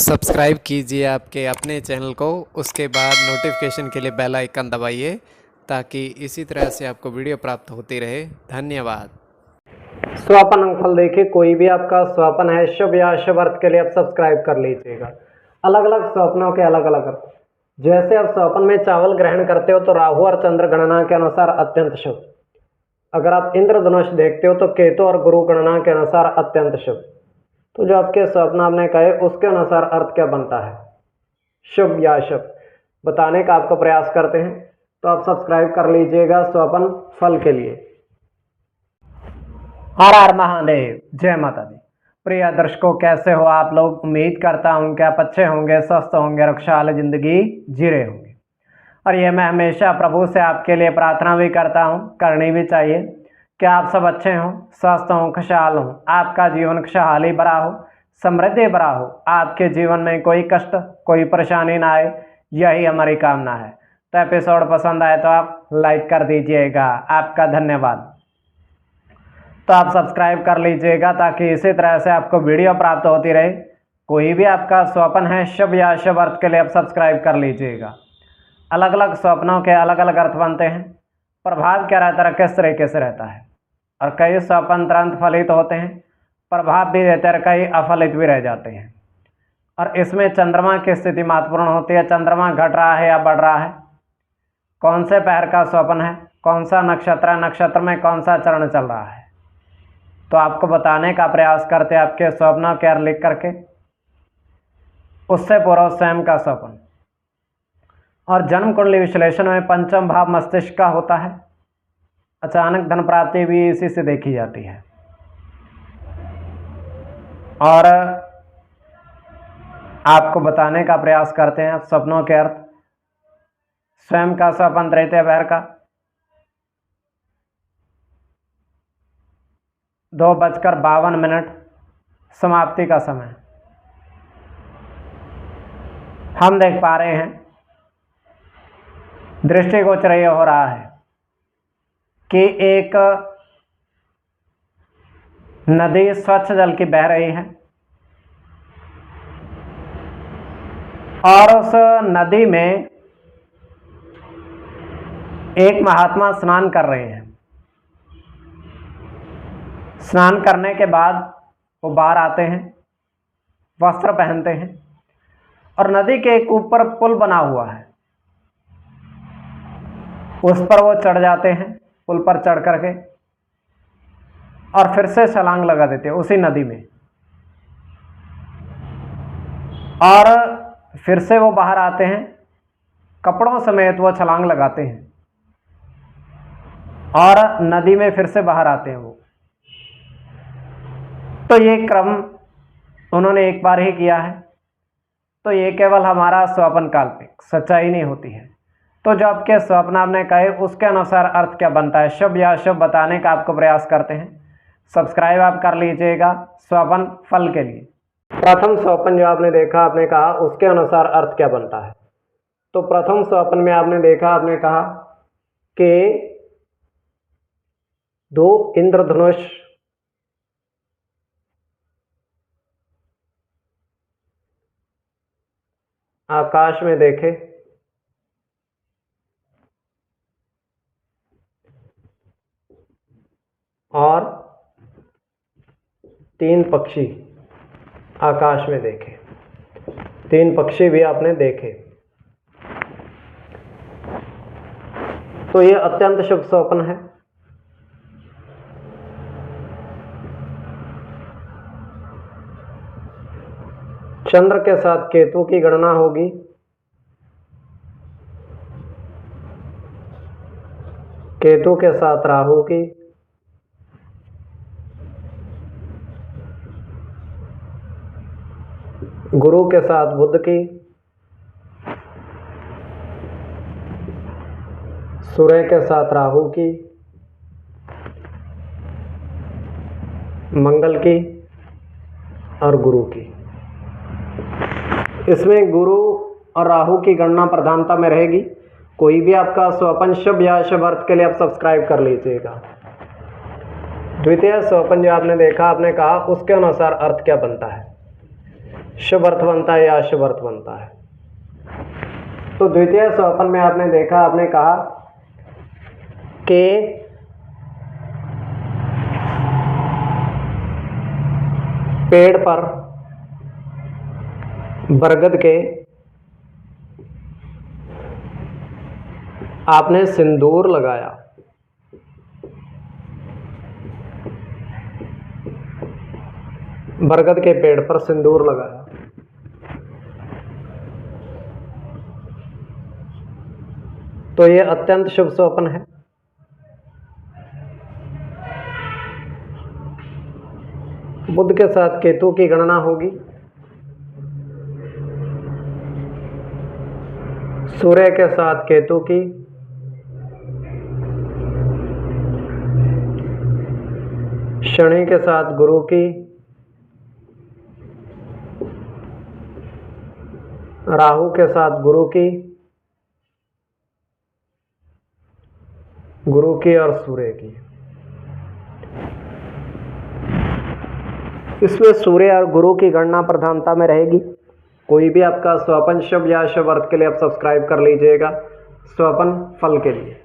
Subscribe कीजिए आपके अपने चैनल को, उसके बाद नोटिफिकेशन के लिए बेल आइकन दबाइए ताकि इसी तरह से आपको वीडियो प्राप्त होती रहे। धन्यवाद। स्वपन अंगफल देखिए, कोई भी आपका स्वपन है शुभ या अशुभ अर्थ के लिए आप सब्सक्राइब कर लीजिएगा। अलग अलग स्वप्नों के अलग अलग अर्थ। जैसे आप स्वपन में चावल ग्रहण करते हो तो राहु और चंद्र गणना के अनुसार अत्यंत शुभ। अगर आप इंद्रधनुष देखते हो तो केतु और गुरु गणना के अनुसार अत्यंत शुभ। तो जो आपके स्वप्न आपने कहे उसके अनुसार अर्थ क्या बनता है, शुभ या अशुभ, बताने का आपका प्रयास करते हैं। तो आप सब्सक्राइब कर लीजिएगा स्वपन फल के लिए। हर हर महादेव, जय माता दी। प्रिय दर्शकों, कैसे हो आप लोग? उम्मीद करता हूं कि आप अच्छे होंगे, स्वस्थ होंगे, खुशहाल जिंदगी जी रहे होंगे। और ये मैं हमेशा प्रभु से आपके लिए प्रार्थना भी करता हूं, करनी भी चाहिए कि आप सब अच्छे हों, स्वस्थ हों, खुशहाल हों, आपका जीवन खुशहाली भरा हो, समृद्धि भरा हो, आपके जीवन में कोई कष्ट कोई परेशानी ना आए, यही हमारी कामना है। तो एपिसोड पसंद आए तो आप लाइक कर दीजिएगा, आपका धन्यवाद। तो आप सब्सक्राइब कर लीजिएगा ताकि इसी तरह से आपको वीडियो प्राप्त होती रहे। कोई भी आपका स्वप्न है शुभ या अशुभ अर्थ के लिए आप सब्सक्राइब कर लीजिएगा। अलग अलग स्वप्नों के अलग अलग अर्थ बनते हैं। प्रभाव क्या रहता है, किस तरीके से रहता है। और कई स्वप्न तुरंत फलित होते हैं, प्रभाव भी देते हैं, कई अफलित भी रह जाते हैं। और इसमें चंद्रमा की स्थिति महत्वपूर्ण होती है। चंद्रमा घट रहा है या बढ़ रहा है, कौन से पहर का स्वप्न है, कौन सा नक्षत्र है, नक्षत्र में कौन सा चरण चल रहा है, तो आपको बताने का प्रयास करते हैं आपके स्वप्न के अर्थ लिख करके। उससे पूर्व स्वयं का स्वप्न। और जन्म कुंडली विश्लेषण में पंचम भाव मस्तिष्क का होता है। अचानक धन प्राप्ति भी इसी से देखी जाती है। और आपको बताने का प्रयास करते हैं स्वप्नों के अर्थ। स्वयं का स्वप्न तृतीय पहर का 2:52 समाप्ति का समय। हम देख पा रहे हैं दृष्टिगोचर यह हो रहा है कि एक नदी स्वच्छ जल की बह रही है और उस नदी में एक महात्मा स्नान कर रहे हैं। स्नान करने के बाद वो बाहर आते हैं, वस्त्र पहनते हैं और नदी के एक ऊपर पुल बना हुआ है, उस पर वो चढ़ जाते हैं। पुल पर चढ़ करके और फिर से छलांग लगा देते हैं उसी नदी में। और फिर से वो बाहर आते हैं, कपड़ों समेत वो छलांग लगाते हैं और नदी में फिर से बाहर आते हैं वो। तो ये क्रम उन्होंने एक बार ही किया है। तो ये केवल हमारा स्वप्न काल्पनिक, सच्चाई नहीं होती है। तो जो आपके स्वप्न आपने कहे उसके अनुसार अर्थ क्या बनता है, शुभ या अशुभ, बताने का आपको प्रयास करते हैं। सब्सक्राइब आप कर लीजिएगा स्वप्न फल के लिए। प्रथम स्वप्न जो आपने देखा, आपने कहा उसके अनुसार अर्थ क्या बनता है। तो प्रथम स्वप्न में आपने देखा, आपने कहा कि 2 इंद्रधनुष आकाश में देखे और 3 पक्षी आकाश में देखे। 3 पक्षी भी आपने देखे। तो ये अत्यंत शुभ स्वप्न है। चंद्र के साथ केतु की गणना होगी। केतु के साथ राहु की, गुरु के साथ बुध की, सूर्य के साथ राहु की, मंगल की और गुरु की। इसमें गुरु और राहु की गणना प्रधानता में रहेगी। कोई भी आपका स्वपन शुभ या अशुभ अर्थ के लिए आप सब्सक्राइब कर लीजिएगा। द्वितीय स्वपन जो आपने देखा, आपने कहा उसके अनुसार अर्थ क्या बनता है, शुभ अर्थ बनता है या अशुभ अर्थ बनता है। तो द्वितीय स्वपन में आपने देखा, आपने कहा कि पेड़ पर बरगद के आपने सिंदूर लगाया। बरगद के पेड़ पर सिंदूर लगाया। तो ये अत्यंत शुभ स्वप्न है। बुध के साथ केतु की गणना होगी, सूर्य के साथ केतु की, शनि के साथ गुरु की, राहु के साथ गुरु की और सूर्य की। इसमें सूर्य और गुरु की गणना प्रधानता में रहेगी। कोई भी आपका स्वपन शुभ या अशुभ अर्थ के लिए आप सब्सक्राइब कर लीजिएगा स्वपन फल के लिए।